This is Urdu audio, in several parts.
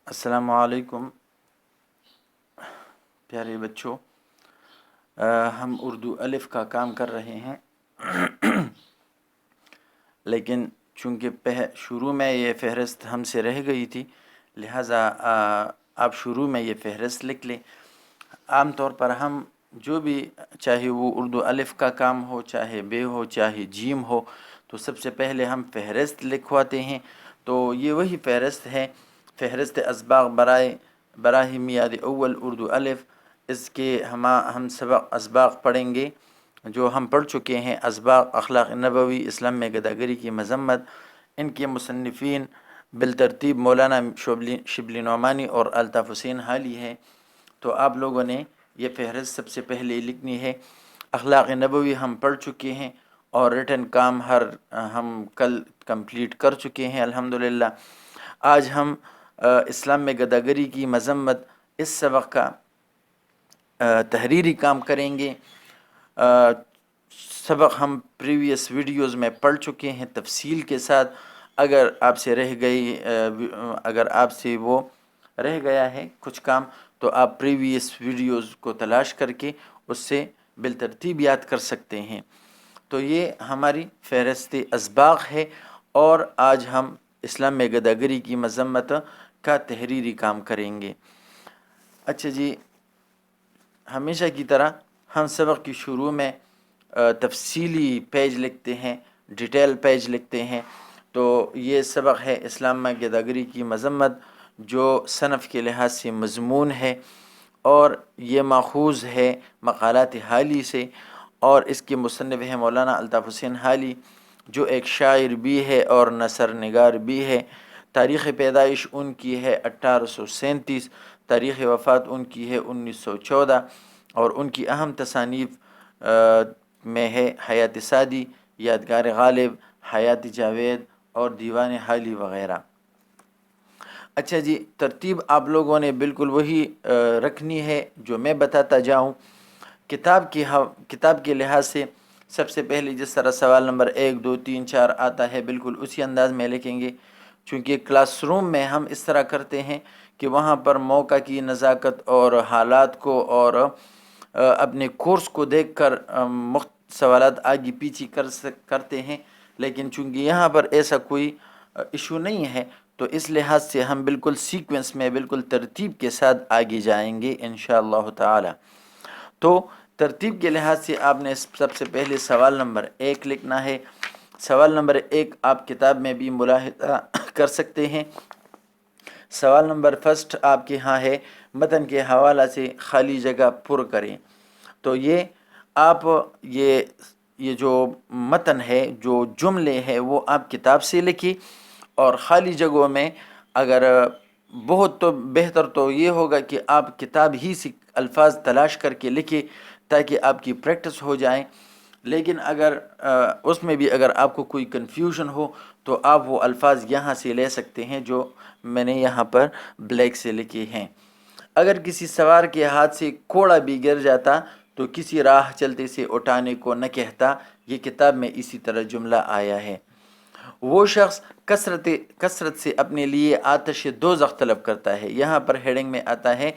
السلام علیکم پیارے بچوں، ہم اردو الف کا کام کر رہے ہیں لیکن چونکہ شروع میں یہ فہرست ہم سے رہ گئی تھی، لہٰذا آپ شروع میں یہ فہرست لکھ لیں۔ عام طور پر ہم جو بھی، چاہے وہ اردو الف کا کام ہو، چاہے بے ہو، چاہے جیم ہو، تو سب سے پہلے ہم فہرست لکھواتے ہیں۔ تو یہ وہی فہرست ہے، فہرست اسباق براہ میعاد اول اردو الف۔ اس کے ہم سبق اسباق پڑھیں گے جو ہم پڑھ چکے ہیں۔ اسباق اخلاق نبوی، اسلام میں گداگری کی مذمت۔ ان کے مصنفین بالترتیب مولانا شبلی نعمانی اور الطاف حسین حالی ہے۔ تو آپ لوگوں نے یہ فہرست سب سے پہلے لکھنی ہے۔ اخلاق نبوی ہم پڑھ چکے ہیں اور ریٹن کام ہم کل کمپلیٹ کر چکے ہیں الحمدللہ۔ آج ہم اسلام میں گداگری کی مذمت اس سبق کا تحریری کام کریں گے۔ سبق ہم پریویس ویڈیوز میں پڑھ چکے ہیں تفصیل کے ساتھ۔ اگر آپ سے وہ رہ گیا ہے کچھ کام، تو آپ پریویس ویڈیوز کو تلاش کر کے اس سے بالترتیب یاد کر سکتے ہیں۔ تو یہ ہماری فہرست اسباق ہے اور آج ہم اسلام میں گداگری کی مذمت کا تحریری کام کریں گے۔ اچھا جی، ہمیشہ کی طرح ہم سبق کی شروع میں تفصیلی پیج لکھتے ہیں، ڈیٹیل پیج لکھتے ہیں۔ تو یہ سبق ہے اسلام میں گداگری کی مذمت، جو صنف کے لحاظ سے مضمون ہے اور یہ ماخوذ ہے مقالات حالی سے، اور اس کے مصنف ہیں مولانا الطاف حسین حالی، جو ایک شاعر بھی ہے اور نثر نگار بھی ہے۔ تاریخ پیدائش ان کی ہے 1837، تاریخ وفات ان کی ہے 1914، اور ان کی اہم تصانیف میں ہے حیات سعدی، یادگار غالب، حیات جاوید اور دیوان حالی وغیرہ۔ اچھا جی، ترتیب آپ لوگوں نے بالکل وہی رکھنی ہے جو میں بتاتا جاؤں۔ کتاب کے لحاظ سے سب سے پہلے جس طرح سوال نمبر 1 2 3 4 آتا ہے، بالکل اسی انداز میں لکھیں گے، چونکہ کلاس روم میں ہم اس طرح کرتے ہیں کہ وہاں پر موقع کی نزاکت اور حالات کو اور اپنے کورس کو دیکھ کر سوالات آگے پیچھے کرتے ہیں، لیکن چونکہ یہاں پر ایسا کوئی ایشو نہیں ہے، تو اس لحاظ سے ہم بالکل سیکوینس میں بالکل ترتیب کے ساتھ آگے جائیں گے انشاءاللہ تعالی۔ تو ترتیب کے لحاظ سے آپ نے سب سے پہلے سوال نمبر 1 لکھنا ہے۔ سوال نمبر 1 آپ کتاب میں بھی ملاحظہ کر سکتے ہیں۔ سوال نمبر فرسٹ آپ کے ہاں ہے، متن کے حوالہ سے خالی جگہ پر کریں۔ تو یہ آپ یہ جو متن ہے، جو جملے ہیں، وہ آپ کتاب سے لکھی، اور خالی جگہوں میں اگر بہت تو بہتر تو یہ ہوگا کہ آپ کتاب ہی سے الفاظ تلاش کر کے لکھیں تاکہ آپ کی پریکٹس ہو جائیں۔ لیکن اگر اس میں بھی اگر آپ کو کوئی کنفیوژن ہو تو آپ وہ الفاظ یہاں سے لے سکتے ہیں جو میں نے یہاں پر بلیک سے لکھے ہیں۔ اگر کسی سوار کے ہاتھ سے کوڑا بھی گر جاتا تو کسی راہ چلتے سے اٹھانے کو نہ کہتا، یہ کتاب میں اسی طرح جملہ آیا ہے۔ وہ شخص کثرت سے اپنے لیے آتش دوزخ طلب کرتا ہے، یہاں پر ہیڈنگ میں آتا ہے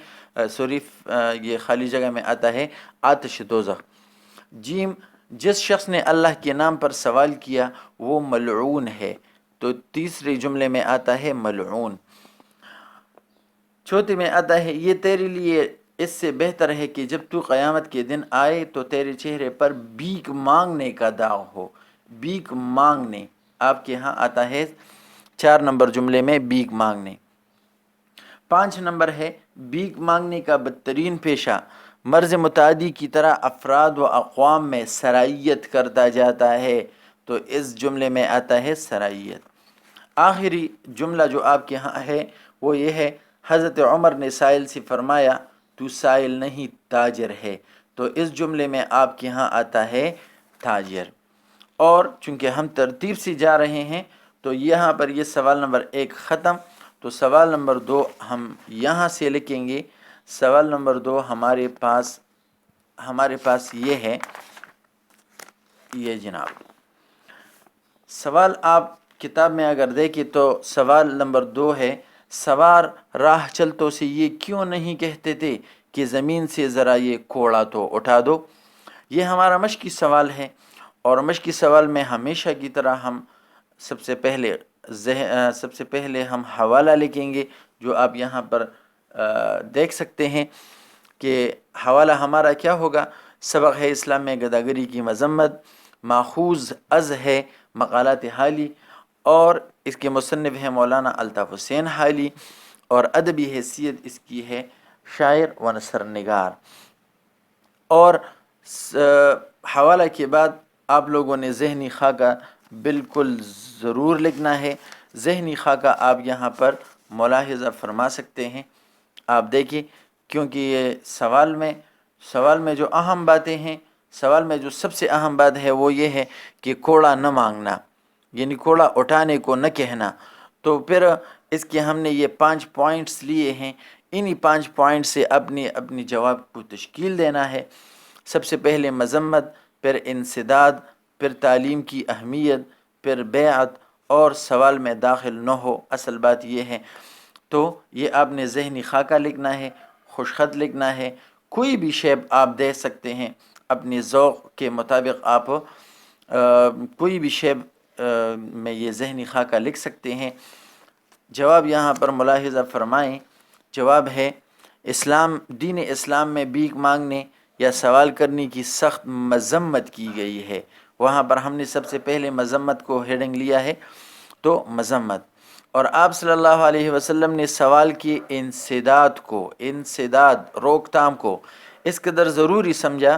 یہ خالی جگہ میں آتا ہے آتش دوزخ۔ جیم، جس شخص نے اللہ کے نام پر سوال کیا وہ ملعون ہے، تو تیسرے جملے میں آتا ہے ملعون۔ چوتھے میں آتا ہے یہ تیرے لیے اس سے بہتر ہے کہ جب تو قیامت کے دن آئے تو تیرے چہرے پر بھیک مانگنے کا داغ ہو۔ بھیک مانگنے آپ کے ہاں آتا ہے 4 نمبر جملے میں بھیک مانگنے۔ 5 نمبر ہے بھیک مانگنے کا بدترین پیشہ مرض متعدی کی طرح افراد و اقوام میں سرائیت کرتا جاتا ہے، تو اس جملے میں آتا ہے سرائیت۔ آخری جملہ جو آپ کے ہاں ہے وہ یہ ہے، حضرت عمر نے سائل سے فرمایا تو سائل نہیں تاجر ہے، تو اس جملے میں آپ کے ہاں آتا ہے تاجر۔ اور چونکہ ہم ترتیب سے جا رہے ہیں تو یہاں پر یہ سوال نمبر 1 ختم، تو سوال نمبر 2 ہم یہاں سے لکھیں گے۔ سوال نمبر 2 ہمارے پاس یہ ہے، یہ جناب سوال آپ کتاب میں اگر دیکھیں تو سوال نمبر 2 ہے، سوار راہ چلتوں سے یہ کیوں نہیں کہتے تھے کہ زمین سے ذرا یہ کوڑا تو اٹھا دو؟ یہ ہمارا مشقی سوال ہے، اور مشقی سوال میں ہمیشہ کی طرح ہم سب سے پہلے ہم حوالہ لکھیں گے، جو آپ یہاں پر دیکھ سکتے ہیں کہ حوالہ ہمارا کیا ہوگا۔ سبق ہے اسلام میں گداگری کی مذمت، ماخوذ از ہے مقالات حالی، اور اس کے مصنف ہیں مولانا الطاف حسین حالی، اور ادبی حیثیت اس کی ہے شاعر و نثر نگار۔ اور حوالہ کے بعد آپ لوگوں نے ذہنی خاکہ بالکل ضرور لکھنا ہے۔ ذہنی خاکہ آپ یہاں پر ملاحظہ فرما سکتے ہیں، آپ دیکھیں، کیونکہ یہ سوال میں جو اہم باتیں ہیں، سوال میں جو سب سے اہم بات ہے وہ یہ ہے کہ کوڑا نہ مانگنا، یعنی کوڑا اٹھانے کو نہ کہنا۔ تو پھر اس کے ہم نے یہ 5 پوائنٹس لیے ہیں، انہی 5 پوائنٹ سے اپنی جواب کو تشکیل دینا ہے۔ سب سے پہلے مذمت، پھر انسداد، پھر تعلیم کی اہمیت، پھر بیعت، اور سوال میں داخل نہ ہو۔ اصل بات یہ ہے، تو یہ آپ نے ذہنی خاکہ لکھنا ہے، خوش خط لکھنا ہے، کوئی بھی شیپ آپ دے سکتے ہیں اپنے ذوق کے مطابق، آپ کوئی بھی شیپ میں یہ ذہنی خاکہ لکھ سکتے ہیں۔ جواب یہاں پر ملاحظہ فرمائیں، جواب ہے دین اسلام میں بھیک مانگنے یا سوال کرنے کی سخت مذمت کی گئی ہے۔ وہاں پر ہم نے سب سے پہلے مذمت کو ہیڈنگ لیا ہے، تو مذمت، اور آپ صلی اللہ علیہ وسلم نے سوال کی انسداد روک تھام کو اس قدر ضروری سمجھا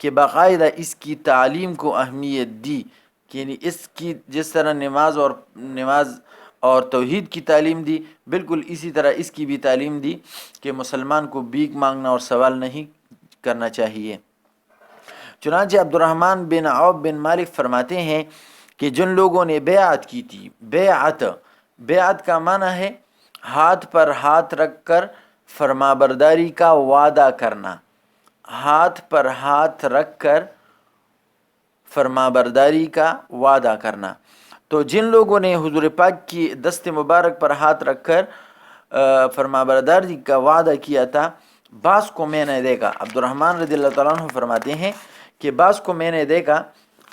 کہ باقاعدہ اس کی تعلیم کو اہمیت دی، یعنی اس کی جس طرح نماز اور توحید کی تعلیم دی، بالکل اسی طرح اس کی بھی تعلیم دی کہ مسلمان کو بھیک مانگنا اور سوال نہیں کرنا چاہیے۔ چنانچہ عبد الرحمن بن عوف بن مالک فرماتے ہیں کہ جن لوگوں نے بیعت کی تھی، بیعت کا معنی ہے ہاتھ پر ہاتھ رکھ کر فرمانبرداری کا وعدہ کرنا، ہاتھ پر ہاتھ رکھ کر فرمانبرداری کا وعدہ کرنا۔ تو جن لوگوں نے حضور پاک کی دست مبارک پر ہاتھ رکھ کر فرمانبرداری کا وعدہ کیا تھا، بعض کو میں نے دیکھا، عبد الرحمن رضی اللہ تعالیٰ عنہ فرماتے ہیں کہ بعض کو میں نے دیکھا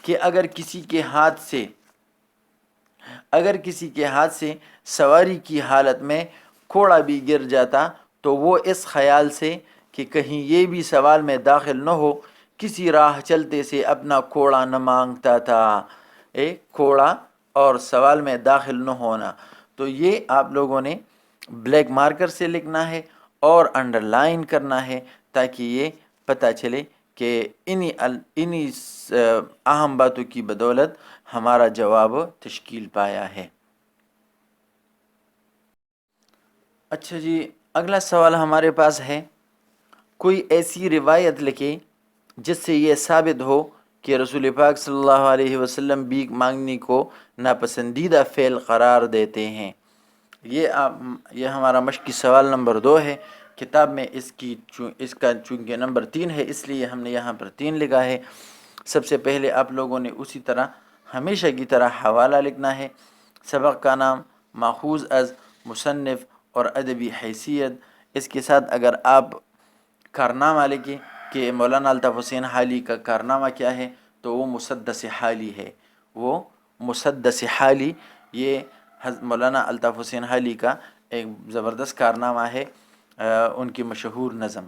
کہ اگر کسی کے ہاتھ سے سواری کی حالت میں کوڑا بھی گر جاتا تو وہ اس خیال سے کہ کہیں یہ بھی سوال میں داخل نہ ہو، کسی راہ چلتے سے اپنا کوڑا نہ مانگتا تھا۔ کوڑا اور سوال میں داخل نہ ہونا، تو یہ آپ لوگوں نے بلیک مارکر سے لکھنا ہے اور انڈر لائن کرنا ہے، تاکہ یہ پتہ چلے کہ انہی اہم باتوں کی بدولت ہمارا جواب تشکیل پایا ہے۔ اچھا جی، اگلا سوال ہمارے پاس ہے، کوئی ایسی روایت لکھے جس سے یہ ثابت ہو کہ رسول پاک صلی اللہ علیہ وسلم بھیک مانگنے کو ناپسندیدہ فعل قرار دیتے ہیں۔ یہ ہمارا مشقی سوال نمبر 2 ہے۔ کتاب میں اس کا چونکہ نمبر 3 ہے، اس لیے ہم نے یہاں پر 3 لکھا ہے۔ سب سے پہلے آپ لوگوں نے اسی طرح ہمیشہ کی طرح حوالہ لکھنا ہے، سبق کا نام، ماخوذ از، مصنف اور ادبی حیثیت۔ اس کے ساتھ اگر آپ کارنامہ لکھیں کہ مولانا الطاف حسین حالی کا کارنامہ کیا ہے، تو وہ مسدس حالی ہے۔ وہ مسدس حالی یہ مولانا الطاف حسین حالی کا ایک زبردست کارنامہ ہے، ان کی مشہور نظم۔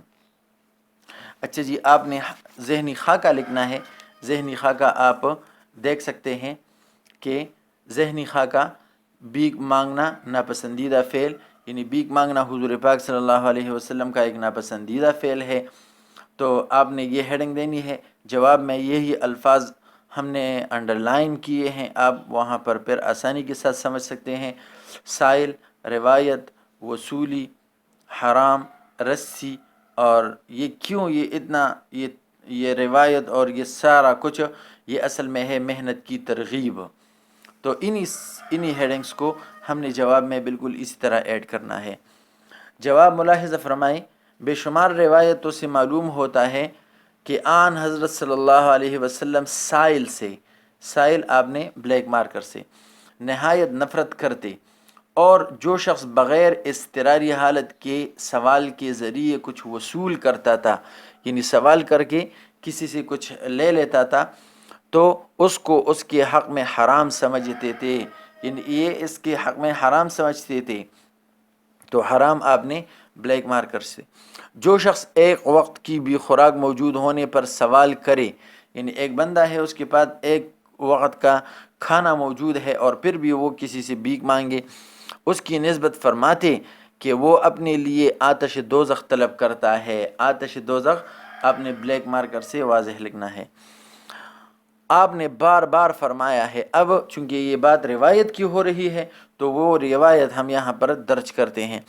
اچھا جی، آپ نے ذہنی خاکہ لکھنا ہے۔ ذہنی خاکہ آپ دیکھ سکتے ہیں کہ ذہنی خاکہ بھیک مانگنا ناپسندیدہ فعل، یعنی بھیک مانگنا حضور پاک صلی اللہ علیہ وسلم کا ایک ناپسندیدہ فعل ہے، تو آپ نے یہ ہیڈنگ دینی ہے۔ جواب میں یہی الفاظ ہم نے انڈر لائن کیے ہیں، آپ وہاں پر پھر آسانی کے ساتھ سمجھ سکتے ہیں۔ سائل، روایت، وصولی، حرام، رسی، اور یہ کیوں یہ اتنا یہ روایت اور یہ سارا کچھ یہ اصل میں ہے محنت کی ترغیب۔ تو انہی ہیڈنگز کو ہم نے جواب میں بالکل اسی طرح ایڈ کرنا ہے۔ جواب ملاحظہ فرمائیں، بے شمار روایتوں سے معلوم ہوتا ہے کہ آن حضرت صلی اللہ علیہ وسلم سائل آپ نے بلیک مارکر سے نہایت نفرت کرتے اور جو شخص بغیر اضطراری حالت کے سوال کے ذریعے کچھ وصول کرتا تھا، یعنی سوال کر کے کسی سے کچھ لے لیتا تھا، تو اس کو اس کے حق میں حرام سمجھتے تھے، یعنی یہ اس کے حق میں حرام سمجھتے تھے، تو حرام آپ نے بلیک مارکر سے۔ جو شخص ایک وقت کی بھی خوراک موجود ہونے پر سوال کرے، یعنی ایک بندہ ہے اس کے پاس ایک وقت کا کھانا موجود ہے اور پھر بھی وہ کسی سے بھیک مانگے، اس کی نسبت فرماتے کہ وہ اپنے لیے آتش دوزخ طلب کرتا ہے۔ آتش دوزخ آپ نے بلیک مارکر سے واضح لکھنا ہے۔ آپ نے بار بار فرمایا ہے، اب چونکہ یہ بات روایت کی ہو رہی ہے تو وہ روایت ہم یہاں پر درج کرتے ہیں۔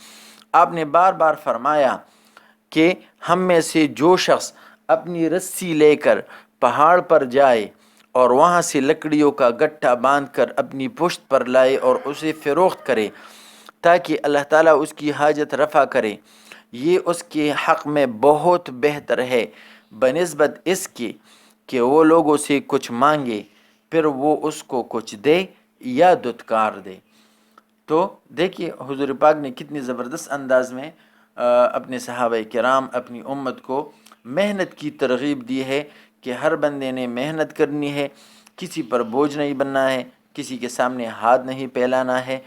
آپ نے بار بار فرمایا کہ ہم میں سے جو شخص اپنی رسی لے کر پہاڑ پر جائے اور وہاں سے لکڑیوں کا گٹھا باندھ کر اپنی پشت پر لائے اور اسے فروخت کرے تاکہ اللہ تعالیٰ اس کی حاجت رفع کرے، یہ اس کے حق میں بہت بہتر ہے بنسبت اس کے کہ وہ لوگوں سے کچھ مانگے پھر وہ اس کو کچھ دے یا دھتکار دے۔ تو دیکھیے حضور پاک نے کتنی زبردست انداز میں اپنے صحابہ کرام، اپنی امت کو محنت کی ترغیب دی ہے کہ ہر بندے نے محنت کرنی ہے، کسی پر بوجھ نہیں بننا ہے، کسی کے سامنے ہاتھ نہیں پھیلانا ہے،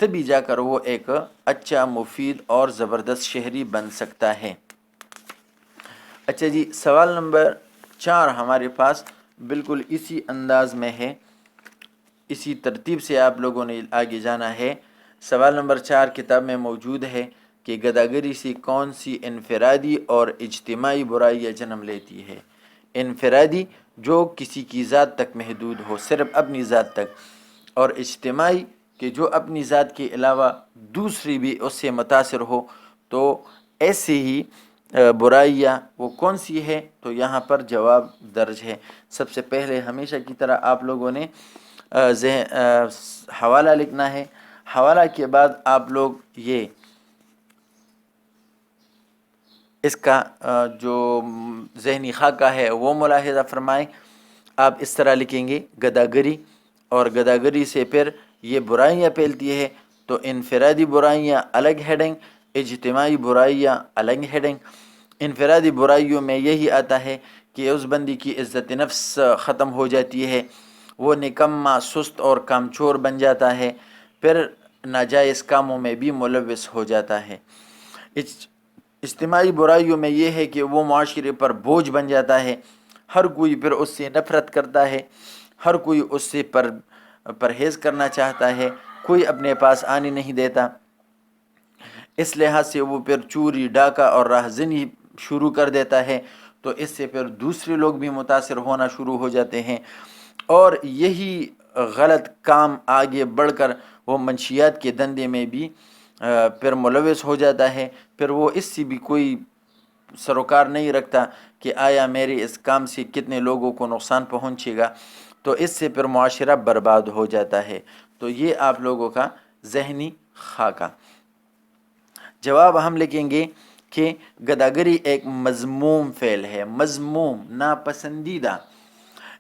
تبھی جا کر وہ ایک اچھا، مفید اور زبردست شہری بن سکتا ہے۔ اچھا جی، سوال نمبر 4 ہمارے پاس بالکل اسی انداز میں ہے، اسی ترتیب سے آپ لوگوں نے آگے جانا ہے۔ سوال نمبر 4 کتاب میں موجود ہے کہ گداگری سے کون سی انفرادی اور اجتماعی برائیاں جنم لیتی ہے؟ انفرادی جو کسی کی ذات تک محدود ہو، صرف اپنی ذات تک، اور اجتماعی کہ جو اپنی ذات کے علاوہ دوسری بھی اس سے متاثر ہو۔ تو ایسے ہی برائیاں وہ کون سی ہے؟ تو یہاں پر جواب درج ہے۔ سب سے پہلے ہمیشہ کی طرح آپ لوگوں نے حوالہ لکھنا ہے، حوالہ کے بعد آپ لوگ یہ اس کا جو ذہنی خاکہ ہے وہ ملاحظہ فرمائیں۔ آپ اس طرح لکھیں گے گداگری، اور گداگری سے پھر یہ برائیاں پھیلتی ہے تو انفرادی برائیاں الگ ہیڈنگ، اجتماعی برائیاں الگ ہیڈنگ۔ انفرادی برائیوں میں یہی آتا ہے کہ اس بندی کی عزت نفس ختم ہو جاتی ہے، وہ نکما، سست اور کامچور بن جاتا ہے، پھر ناجائز کاموں میں بھی ملوث ہو جاتا ہے۔ اجتماعی برائیوں میں یہ ہے کہ وہ معاشرے پر بوجھ بن جاتا ہے، ہر کوئی پھر اس سے نفرت کرتا ہے، ہر کوئی اس سے پرہیز کرنا چاہتا ہے، کوئی اپنے پاس آنے نہیں دیتا۔ اس لحاظ سے وہ پھر چوری، ڈاکہ اور راہزنی شروع کر دیتا ہے، تو اس سے پھر دوسرے لوگ بھی متاثر ہونا شروع ہو جاتے ہیں، اور یہی غلط کام آگے بڑھ کر وہ منشیات کے دندے میں بھی پھر ملوث ہو جاتا ہے، پھر وہ اس سے بھی کوئی سروکار نہیں رکھتا کہ آیا میرے اس کام سے کتنے لوگوں کو نقصان پہنچے گا، تو اس سے پھر معاشرہ برباد ہو جاتا ہے۔ تو یہ آپ لوگوں کا ذہنی خاکہ۔ جواب ہم لکھیں گے کہ گداگری ایک مذموم فعل ہے، مذموم، ناپسندیدہ،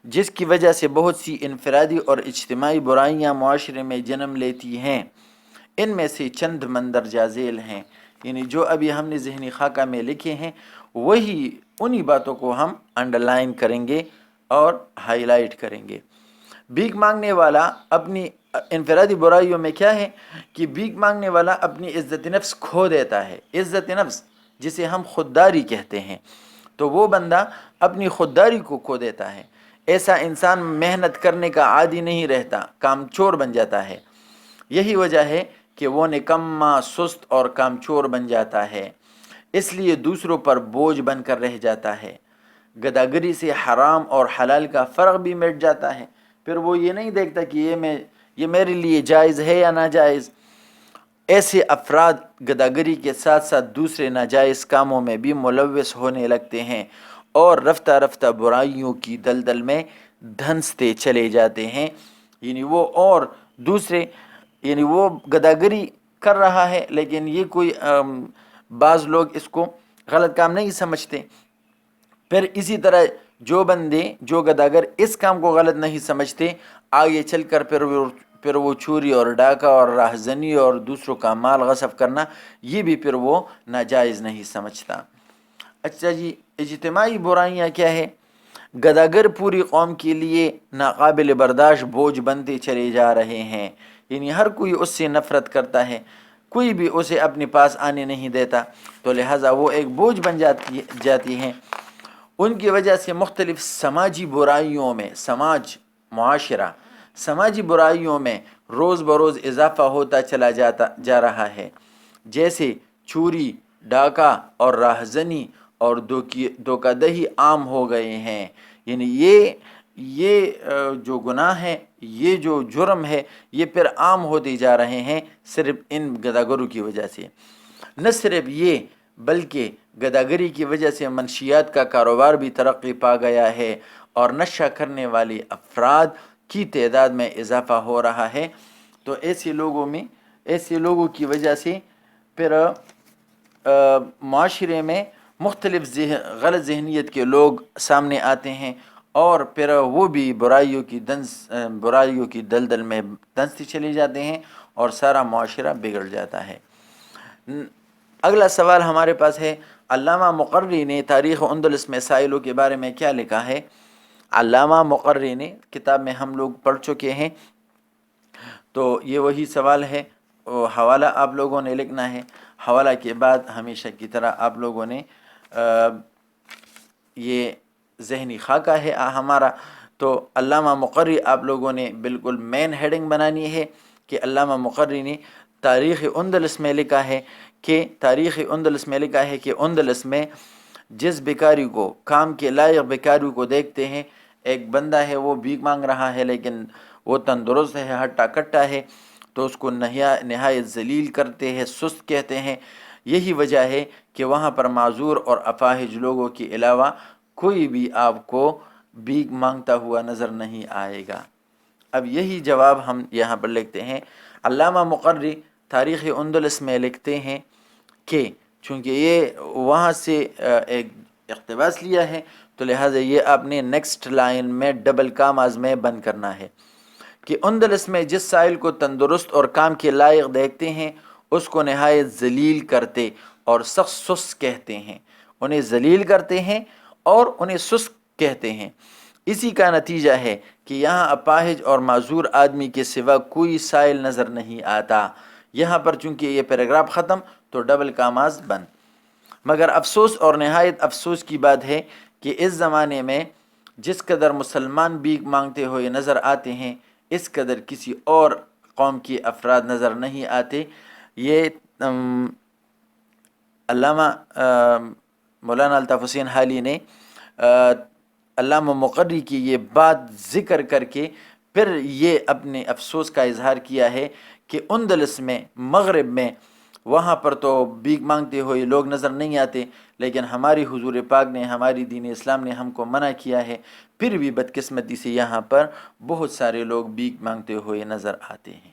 جس کی وجہ سے بہت سی انفرادی اور اجتماعی برائیاں معاشرے میں جنم لیتی ہیں۔ ان میں سے چند مندرجہ ذیل ہیں، یعنی جو ابھی ہم نے ذہنی خاکہ میں لکھے ہیں وہی انہی باتوں کو ہم انڈرلائن کریں گے اور ہائی لائٹ کریں گے۔ بھیک مانگنے والا اپنی انفرادی برائیوں میں کیا ہے کہ بھیک مانگنے والا اپنی عزت نفس کھو دیتا ہے۔ عزت نفس جسے ہم خودداری کہتے ہیں، تو وہ بندہ اپنی خودداری کو کھو دیتا ہے۔ ایسا انسان محنت کرنے کا عادی نہیں رہتا، کام چور بن جاتا ہے۔ یہی وجہ ہے کہ وہ نکما، سست اور کامچور بن جاتا ہے، اس لیے دوسروں پر بوجھ بن کر رہ جاتا ہے۔ گداگری سے حرام اور حلال کا فرق بھی مٹ جاتا ہے، پھر وہ یہ نہیں دیکھتا کہ یہ میرے لیے جائز ہے یا ناجائز۔ ایسے افراد گداگری کے ساتھ ساتھ دوسرے ناجائز کاموں میں بھی ملوث ہونے لگتے ہیں اور رفتہ رفتہ برائیوں کی دلدل میں دھنستے چلے جاتے ہیں۔ یعنی وہ اور دوسرے، یعنی وہ گداگری کر رہا ہے لیکن یہ کوئی بعض لوگ اس کو غلط کام نہیں سمجھتے، پھر اسی طرح جو بندے، جو گداگر اس کام کو غلط نہیں سمجھتے، آگے چل کر پھر وہ پھر وہ چوری اور ڈاکہ اور راہزنی اور دوسروں کا مال غصب کرنا یہ بھی پھر وہ ناجائز نہیں سمجھتا۔ اچھا جی، اجتماعی برائیاں کیا ہے؟ گداگر پوری قوم کے لیے ناقابل برداشت بوجھ بنتے چلے جا رہے ہیں، یعنی ہر کوئی اس سے نفرت کرتا ہے، کوئی بھی اسے اپنے پاس آنے نہیں دیتا، تو لہٰذا وہ ایک بوجھ بن جاتی ہیں۔ ان کی وجہ سے مختلف سماجی برائیوں میں سماجی برائیوں میں روز بروز اضافہ ہوتا چلا جا رہا ہے، جیسے چوری، ڈاکہ اور راہزنی اور دھوکہ دہی عام ہو گئے ہیں۔ یعنی یہ جو گناہ ہے، یہ جو جرم ہے، یہ پھر عام ہوتے جا رہے ہیں صرف ان گداگروں کی وجہ سے۔ نہ صرف یہ بلکہ گداگری کی وجہ سے منشیات کا کاروبار بھی ترقی پا گیا ہے اور نشہ کرنے والے افراد کی تعداد میں اضافہ ہو رہا ہے۔ تو ایسے لوگوں کی وجہ سے پھر معاشرے میں مختلف غلط ذہنیت کے لوگ سامنے آتے ہیں اور پھر وہ بھی برائیوں کی دلدل میں دھنستے چلے جاتے ہیں اور سارا معاشرہ بگڑ جاتا ہے۔ اگلا سوال ہمارے پاس ہے، علامہ مقرری نے تاریخ اندلس مسائلوں کے بارے میں کیا لکھا ہے؟ علامہ مقرری نے کتاب میں ہم لوگ پڑھ چکے ہیں، تو یہ وہی سوال ہے، حوالہ آپ لوگوں نے لکھنا ہے۔ حوالہ کے بعد ہمیشہ کی طرح آپ لوگوں نے یہ ذہنی خاکہ ہے ہمارا، تو علامہ مقرری آپ لوگوں نے بالکل مین ہیڈنگ بنانی ہے کہ علامہ مقرری نے تاریخ اندلس میں لکھا ہے کہ اندلس میں جس بیکاری کو، کام کے لائق بیکاری کو دیکھتے ہیں، ایک بندہ ہے وہ بھیک مانگ رہا ہے لیکن وہ تندرست ہے، ہٹا کٹا ہے، تو اس کو نہایت ذلیل کرتے ہیں، سست کہتے ہیں۔ یہی وجہ ہے کہ وہاں پر معذور اور اپاہج لوگوں کے علاوہ کوئی بھی آپ کو بھیک مانگتا ہوا نظر نہیں آئے گا۔ اب یہی جواب ہم یہاں پر لکھتے ہیں۔ علامہ مقرری تاریخ اندلس میں لکھتے ہیں کہ چونکہ یہ وہاں سے ایک اقتباس لیا ہے، تو لہٰذا یہ آپ نے نیکسٹ لائن میں ڈبل کاماز میں بند کرنا ہے کہ اندلس میں جس سائل کو تندرست اور کام کے لائق دیکھتے ہیں اس کو نہایت ذلیل کرتے اور سخت سست کہتے ہیں، انہیں ذلیل کرتے ہیں اور انہیں سست کہتے ہیں۔ اسی کا نتیجہ ہے کہ یہاں اپاہج اور معذور آدمی کے سوا کوئی سائل نظر نہیں آتا۔ یہاں پر چونکہ یہ پیراگراف ختم تو ڈبل کاماز بند۔ مگر افسوس اور نہایت افسوس کی بات ہے کہ اس زمانے میں جس قدر مسلمان بھیک مانگتے ہوئے نظر آتے ہیں اس قدر کسی اور قوم کے افراد نظر نہیں آتے۔ یہ علامہ مولانا الطاف حسین حالی نے علامہ مقرری کی یہ بات ذکر کر کے پھر یہ اپنے افسوس کا اظہار کیا ہے کہ اندلس میں، مغرب میں، وہاں پر تو بھیک مانگتے ہوئے لوگ نظر نہیں آتے، لیکن ہماری حضور پاک نے، ہماری دین اسلام نے ہم کو منع کیا ہے، پھر بھی بدقسمتی سے یہاں پر بہت سارے لوگ بھیک مانگتے ہوئے نظر آتے ہیں۔